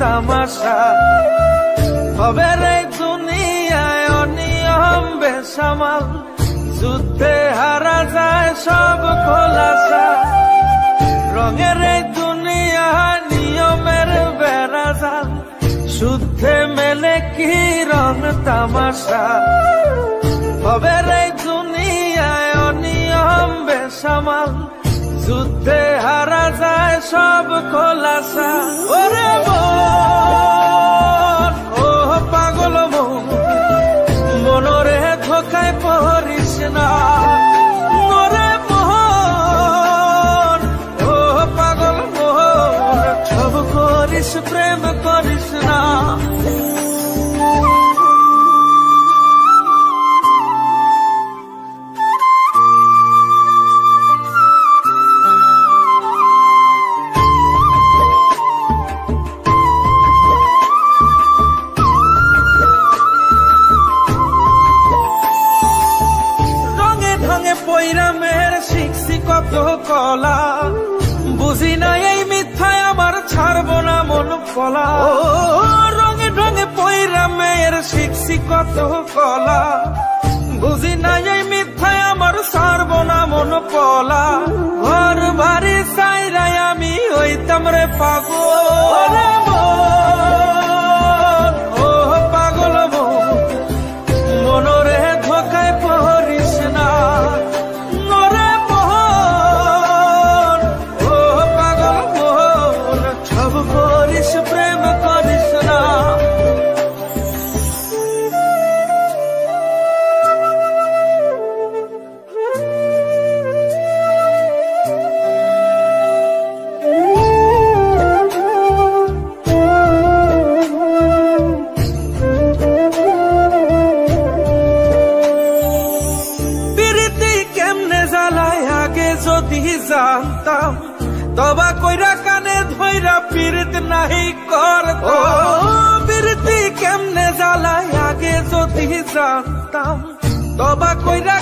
তামাশা হবে রে দুনিয়ায় অনিয়ম বেসামাল যুদ্ধে হারা যায় সব খোলাসা রঙের এই দুনিয়া নিয়মের বেড়াজাল শুদ্ধে মেলে কি রং তামাশা হবে রে দুনিয়ায় অনিয়ম বেসামাল যুদ্ধে হারা যায় সব খোলাসা ওরে মন ও পাগল মন মনরে ধোকায় পড়িস না ওরে মন ও পাগল মন সব করিস প্রেম করিস না কলা বুঝি না এই মিথ্যায় আমার ছাড়বো না মন কলা রঙে ঢঙে পয়রা মেয়ের শিখছি কত কলা বুঝি না এই মিথ্যায় আমার ছাড়বো না মন কলা ঘর বাড়ি চাইরাই আমি হইতাম রে পাগল ও পাগল মনরে ধোকায় পড়িস না প্রেম করিস না প্রীতি কেমনে জ্বালায় আগে যদি জানতাম তবা কইরা কানে ধইরা পীড়িত নাহি করতাম প্রীতি কেমনে জ্বালায় আগে যদি জানতাম তবা কইরা